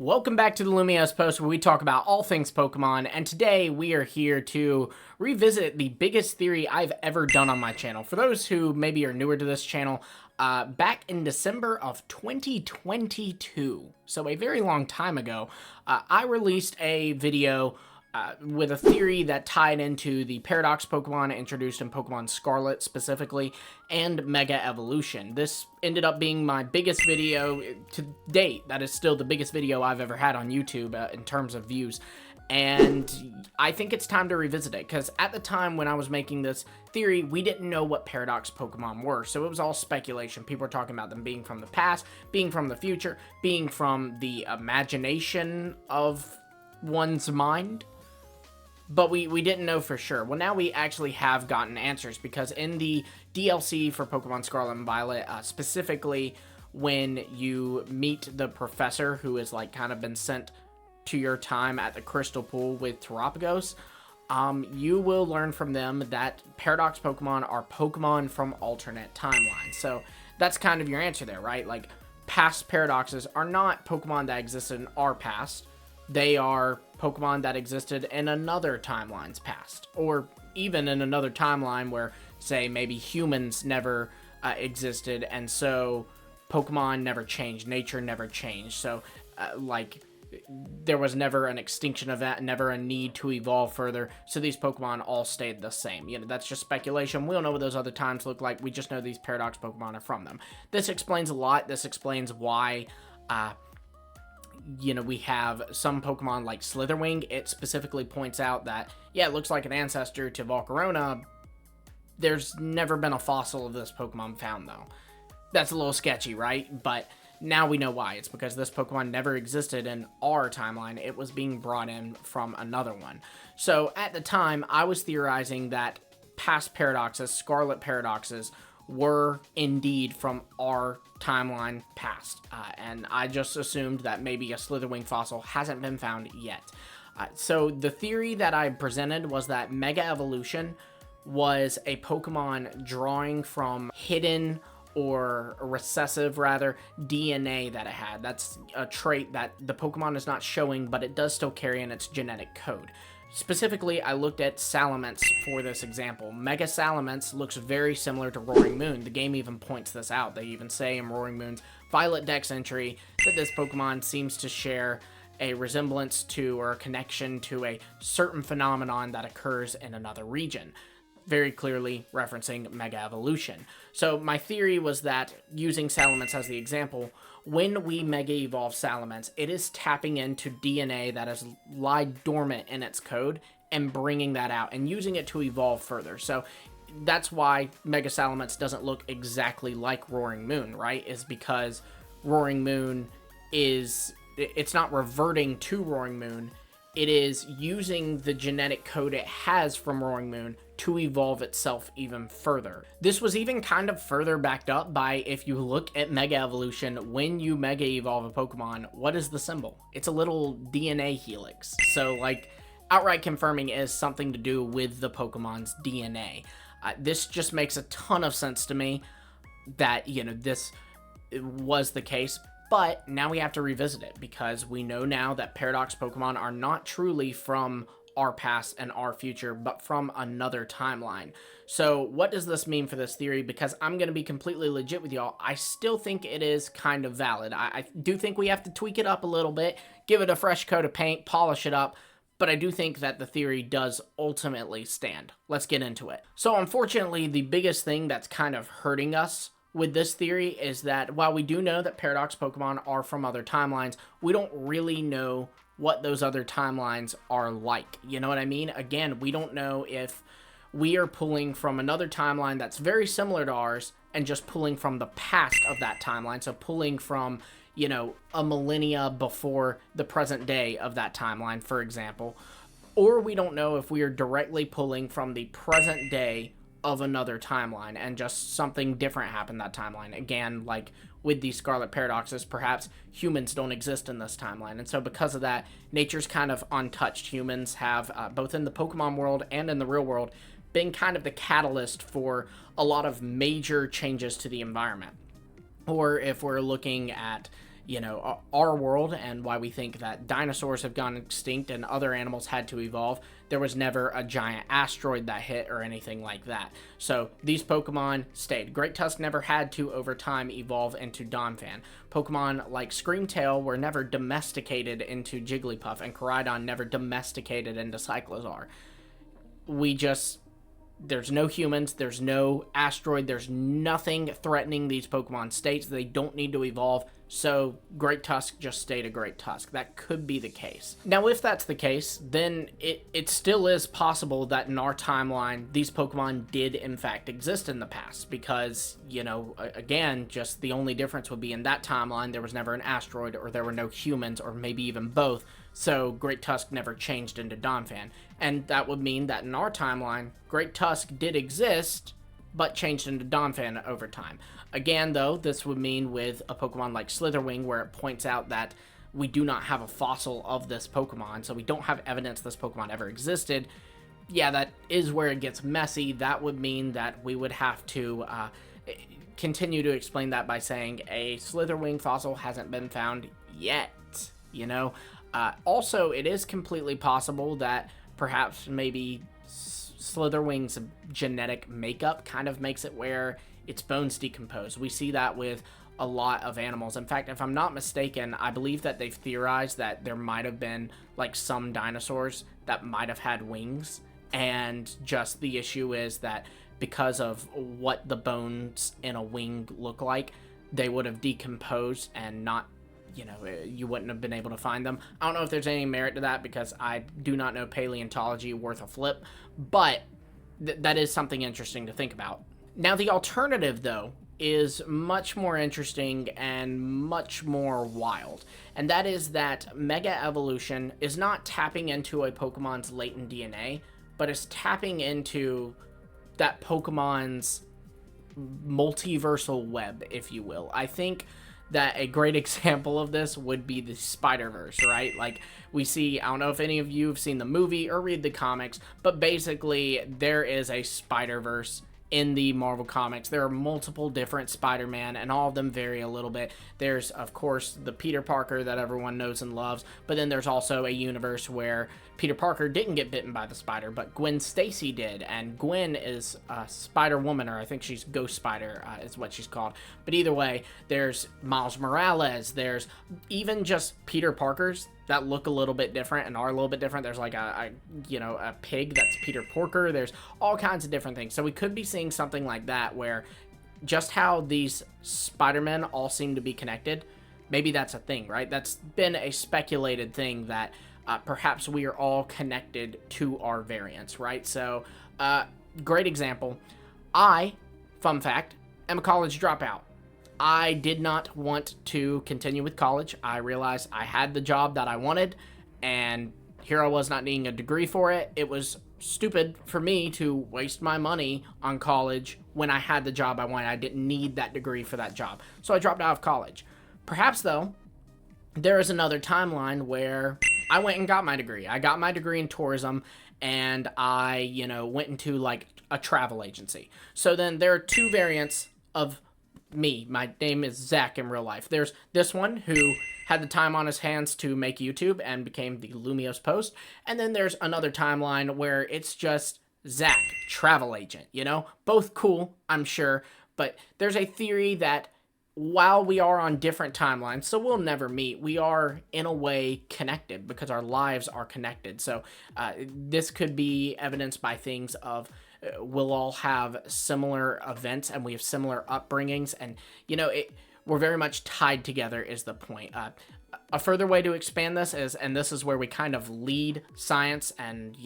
Welcome back to the Lumiose Post, where we talk about all things Pokemon, and today we are here to revisit the biggest theory I've ever done on my channel. For those who maybe are newer to this channel, back in December of 2022, so a very long time ago, I released a video with a theory that tied into the Paradox Pokemon introduced in Pokemon Scarlet specifically, and Mega Evolution. This ended up being my biggest video to date. That is still the biggest video I've ever had on YouTube in terms of views. And I think it's time to revisit it, because at the time when I was making this theory, we didn't know what Paradox Pokemon were, so it was all speculation. People were talking about them being from the past, being from the future, being from the imagination of one's mind. But we didn't know for sure. Well, now we actually have gotten answers, because in the DLC for Pokemon Scarlet and Violet, specifically when you meet the professor who has like kind of been sent to your time at the Crystal Pool with Terapagos, you will learn from them that Paradox Pokemon are Pokemon from alternate timelines. So that's kind of your answer there, right? Like, past Paradoxes are not Pokemon that existed in our past. They are Pokemon that existed in another timeline's past, or even in another timeline where, say, maybe humans never existed, and so Pokemon never changed, nature never changed. So, like, there was never an extinction event, never a need to evolve further, so these Pokemon all stayed the same. You know, that's just speculation. We don't know what those other times look like. We just know these Paradox Pokemon are from them. This explains a lot. This explains why you know, we have some Pokemon like Slitherwing. It specifically points out that, yeah, it looks like an ancestor to Volcarona. There's never been a fossil of this Pokemon found, though. That's a little sketchy, right? But now we know why. It's because this Pokemon never existed in our timeline. It was being brought in from another one. So at the time, I was theorizing that past Paradoxes, Scarlet Paradoxes, were indeed from our timeline past. And I just assumed that maybe a Slitherwing fossil hasn't been found yet. So the theory that I presented was that Mega Evolution was a Pokemon drawing from hidden, or recessive rather, DNA that it had. That's a trait that the Pokemon is not showing, but it does still carry in its genetic code. Specifically, I looked at Salamence for this example. Mega Salamence looks very similar to Roaring Moon. The game even points this out. They even say in Roaring Moon's Violet Dex entry that this Pokemon seems to share a resemblance to, or a connection to, a certain phenomenon that occurs in another region, very clearly referencing Mega Evolution. So my theory was that, using Salamence as the example, when we Mega Evolve Salamence, it is tapping into DNA that has lied dormant in its code and bringing that out and using it to evolve further. So that's why Mega Salamence doesn't look exactly like Roaring Moon, right? Is because Roaring Moon it's not reverting to Roaring Moon. It is using the genetic code it has from Roaring Moon to evolve itself even further. This was even kind of further backed up by, if you look at Mega Evolution, when you Mega Evolve a Pokemon, what is the symbol? It's a little DNA helix. So, like, outright confirming it is something to do with the Pokemon's DNA. This just makes a ton of sense to me that, you know, this was the case. But now we have to revisit it, because we know now that Paradox Pokemon are not truly from our past and our future, but from another timeline. So what does this mean for this theory? Because I'm going to be completely legit with y'all, I still think it is kind of valid. I do think we have to tweak it up a little bit, give it a fresh coat of paint, polish it up, but I do think that the theory does ultimately stand. Let's get into it. So unfortunately, the biggest thing that's kind of hurting us with this theory is that while we do know that Paradox Pokemon are from other timelines, we don't really know what those other timelines are like. You know what I mean? Again, we don't know if we are pulling from another timeline that's very similar to ours and just pulling from the past of that timeline. So pulling from, you know, a millennia before the present day of that timeline, for example. Or we don't know if we are directly pulling from the present day of another timeline and just something different happened that timeline. Again, like with the Scarlet Paradoxes, perhaps humans don't exist in this timeline, and so because of that, nature's kind of untouched. Humans have, both in the Pokemon world and in the real world, been kind of the catalyst for a lot of major changes to the environment. Or if we're looking at, our world and why we think that dinosaurs have gone extinct and other animals had to evolve, there was never a giant asteroid that hit or anything like that. So these Pokemon stayed. Great Tusk never had to, over time, evolve into Donphan. Pokemon like Screamtail were never domesticated into Jigglypuff, and Koraidon never domesticated into Cyclizar. There's no humans, there's no asteroid, there's nothing threatening these Pokemon states. They don't need to evolve, so Great Tusk just stayed a Great Tusk. That could be the case. Now, if that's the case, then it still is possible that in our timeline, these Pokemon did in fact exist in the past, because, again, just the only difference would be in that timeline, there was never an asteroid, or there were no humans, or maybe even both, so Great Tusk never changed into Donphan. And that would mean that in our timeline, Great Tusk did exist, but changed into Donphan over time. Again, though, this would mean with a Pokemon like Slitherwing, where it points out that we do not have a fossil of this Pokemon, so we don't have evidence this Pokemon ever existed. Yeah, that is where it gets messy. That would mean that we would have to continue to explain that by saying a Slitherwing fossil hasn't been found yet, Also, it is completely possible that perhaps maybe Slitherwing's genetic makeup kind of makes it where its bones decompose. We see that with a lot of animals. In fact, if I'm not mistaken, I believe that they've theorized that there might have been like some dinosaurs that might have had wings, and just the issue is that because of what the bones in a wing look like, they would have decomposed and not, you wouldn't have been able to find them. I don't know if there's any merit to that, because I do not know paleontology worth a flip, but that is something interesting to think about. Now, the alternative, though, is much more interesting and much more wild, and that is that Mega Evolution is not tapping into a Pokemon's latent DNA, but is tapping into that Pokemon's multiversal web, if you will. I think that a great example of this would be the Spider-Verse, right? Like, we see, I don't know if any of you have seen the movie or read the comics, but basically there is a Spider-Verse in the Marvel Comics. There are multiple different Spider-Man, and all of them vary a little bit. There's, of course, the Peter Parker that everyone knows and loves, but then there's also a universe where Peter Parker didn't get bitten by the spider, but Gwen Stacy did, and Gwen is a Spider-Woman, or I think she's Ghost Spider is what she's called. But either way, there's Miles Morales, there's even just Peter Parkers that look a little bit different and are a little bit different. There's like a pig that's Peter Porker. There's all kinds of different things. So we could be seeing something like that, where just how these Spider-Men all seem to be connected, maybe that's a thing, right? That's been a speculated thing, that perhaps we are all connected to our variants, right? So, great example. Fun fact, am a college dropout. I did not want to continue with college. I realized I had the job that I wanted, and here I was not needing a degree for it. It was stupid for me to waste my money on college when I had the job I wanted. I didn't need that degree for that job. So I dropped out of college. Perhaps, though, there is another timeline where I went and got my degree. I got my degree in tourism, and I, went into like a travel agency. So then there are two variants of me. My name is Zach in real life. There's this one who had the time on his hands to make YouTube and became the Lumiose Post. And then there's another timeline where it's just Zach, travel agent, Both cool, I'm sure. But there's a theory that while we are on different timelines, so we'll never meet, we are in a way connected because our lives are connected. So this could be evidenced by things of we'll all have similar events and we have similar upbringings, and we're very much tied together is the point. A further way to expand this is, and this is where we kind of lead science and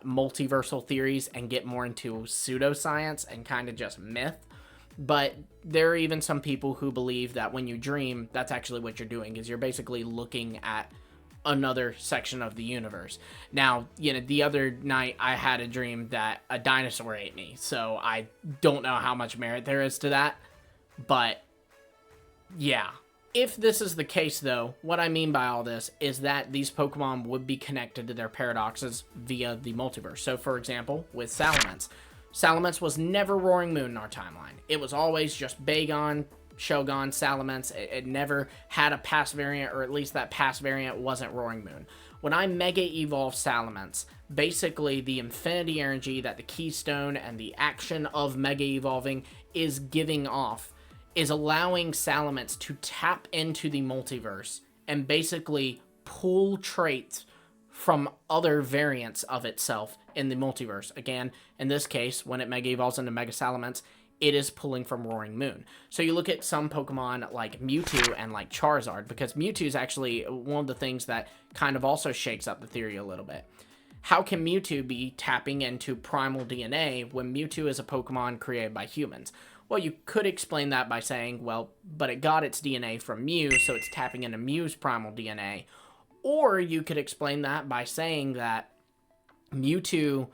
multiversal theories and get more into pseudoscience and kind of just myth. But there are even some people who believe that when you dream, that's actually what you're doing, is you're basically looking at another section of the universe. Now, the other night I had a dream that a dinosaur ate me, so I don't know how much merit there is to that, but yeah. If this is the case, though, what I mean by all this is that these Pokemon would be connected to their paradoxes via the multiverse. So, for example, with Salamence. Salamence was never Roaring Moon in our timeline. It was always just Bagon, Shogun, Salamence. It never had a past variant, or at least that past variant wasn't Roaring Moon. When I Mega Evolve Salamence, basically the Infinity Energy that the Keystone and the action of Mega Evolving is giving off is allowing Salamence to tap into the multiverse and basically pull traits from other variants of itself in the multiverse. Again, in this case, when it Mega Evolves into Mega Salamence, it is pulling from Roaring Moon. So you look at some Pokemon like Mewtwo and like Charizard, because Mewtwo is actually one of the things that kind of also shakes up the theory a little bit. How can Mewtwo be tapping into primal DNA when Mewtwo is a Pokemon created by humans? Well, you could explain that by saying, well, but it got its DNA from Mew, so it's tapping into Mew's primal DNA. Or you could explain that by saying that Mewtwo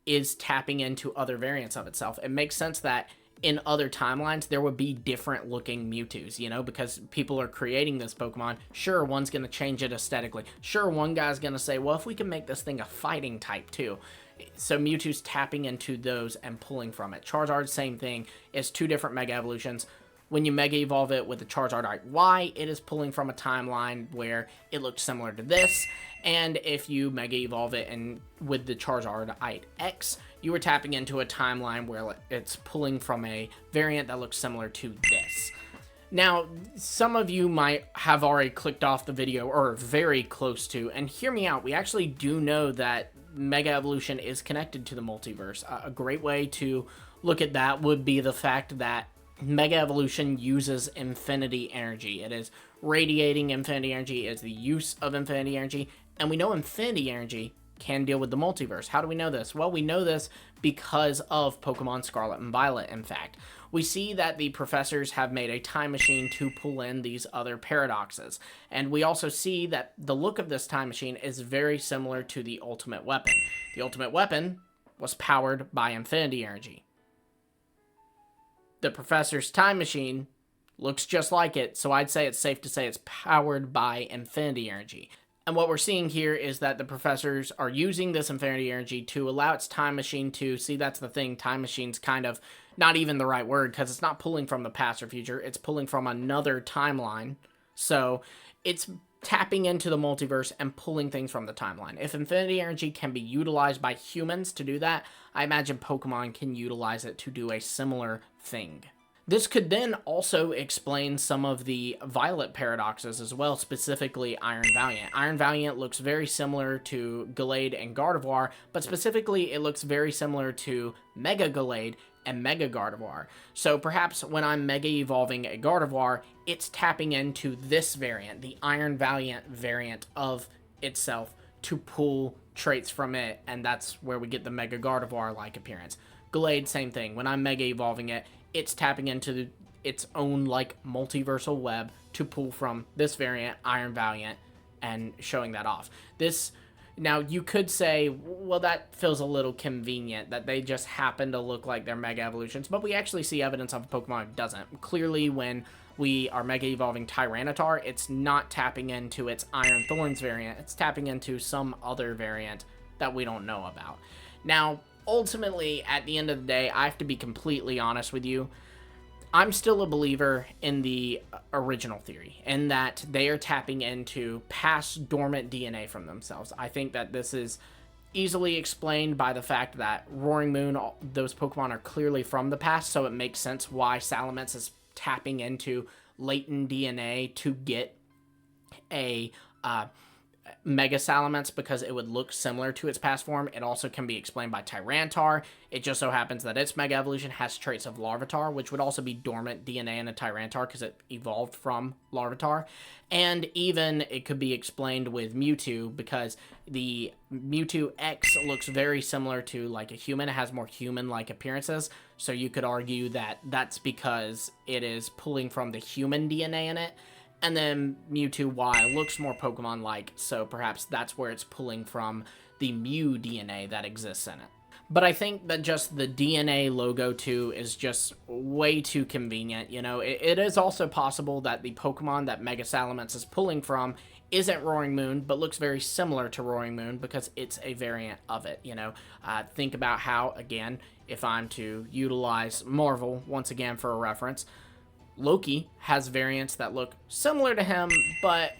is tapping into other variants of itself. It makes sense that in other timelines, there would be different looking Mewtwo's, you know, because people are creating this Pokemon. Sure, one's going to change it aesthetically. Sure, one guy's going to say, well, if we can make this thing a fighting type too. So Mewtwo's tapping into those and pulling from it. Charizard, same thing. It's two different Mega Evolutions. When you Mega Evolve it with the Charizardite Y, it is pulling from a timeline where it looks similar to this. And if you Mega Evolve it and with the Charizardite X, you are tapping into a timeline where it's pulling from a variant that looks similar to this. Now, some of you might have already clicked off the video, or very close to, and hear me out. We actually do know that Mega Evolution is connected to the multiverse. A great way to look at that would be the fact that Mega Evolution uses infinity energy. It is radiating infinity energy, is the use of infinity energy, and we know infinity energy can deal with the multiverse. How do we know this? Well, we know this because of Pokemon Scarlet and Violet, in fact. We see that the professors have made a time machine to pull in these other paradoxes. And we also see that the look of this time machine is very similar to the Ultimate Weapon. The Ultimate Weapon was powered by infinity energy. The professor's time machine looks just like it, so I'd say it's safe to say it's powered by infinity energy. And what we're seeing here is that the professors are using this infinity energy to allow its time machine to, see, that's the thing, time machine's kind of not even the right word, because it's not pulling from the past or future, it's pulling from another timeline. So it's tapping into the multiverse and pulling things from the timeline. If infinity energy can be utilized by humans to do that, I imagine Pokemon can utilize it to do a similar thing. This could then also explain some of the Violet paradoxes as well, specifically Iron Valiant. Iron Valiant looks very similar to Gallade and Gardevoir, but specifically it looks very similar to Mega Gallade and Mega Gardevoir. So perhaps when I'm Mega Evolving a Gardevoir, it's tapping into this variant, the Iron Valiant variant of itself, to pull traits from it, and that's where we get the Mega Gardevoir-like appearance. Gallade, same thing. When I'm Mega Evolving it, it's tapping into its own like multiversal web to pull from this variant, Iron Valiant, and showing that off. This, now you could say, well, that feels a little convenient that they just happen to look like they're Mega Evolutions, but we actually see evidence of a Pokemon that doesn't. Clearly, when we are Mega Evolving Tyranitar, it's not tapping into its Iron Thorns variant, it's tapping into some other variant that we don't know about. Now, ultimately, at the end of the day, I have to be completely honest with you. I'm still a believer in the original theory, in that they are tapping into past dormant DNA from themselves. I think that this is easily explained by the fact that Roaring Moon, those Pokemon are clearly from the past, so it makes sense why Salamence is tapping into latent DNA to get a Mega Salamence, because it would look similar to its past form. It also can be explained by Tyranitar. It just so happens that its Mega Evolution has traits of Larvitar, which would also be dormant DNA in a Tyranitar because it evolved from Larvitar. And even it could be explained with Mewtwo, because the Mewtwo X looks very similar to like a human. It has more human-like appearances, so you could argue that that's because it is pulling from the human DNA in it. And then Mewtwo Y looks more Pokemon-like, so perhaps that's where it's pulling from the Mew DNA that exists in it. But I think that just the DNA logo, too, is just way too convenient. You know, it is also possible that the Pokemon that Mega Salamence is pulling from isn't Roaring Moon, but looks very similar to Roaring Moon because it's a variant of it, you know. Think about how, again, if I'm to utilize Marvel, once again for a reference, Loki has variants that look similar to him, but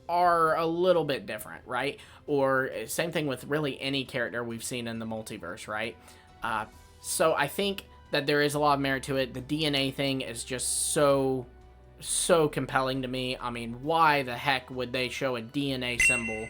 are a little bit different, right? Or same thing with really any character we've seen in the multiverse, right? So I think that there is a lot of merit to it. The DNA thing is just so compelling to me. I mean, why the heck would they show a DNA symbol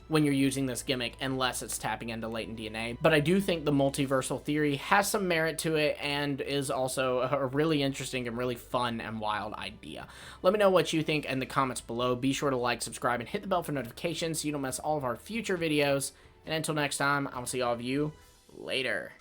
when you're using this gimmick unless it's tapping into latent DNA? But I do think the multiversal theory has some merit to it and is also a really interesting and really fun and wild idea. Let me know what you think in the comments below. Be sure to like, subscribe, and hit the bell for notifications so you don't miss all of our future videos. And until next time, I will see all of you later.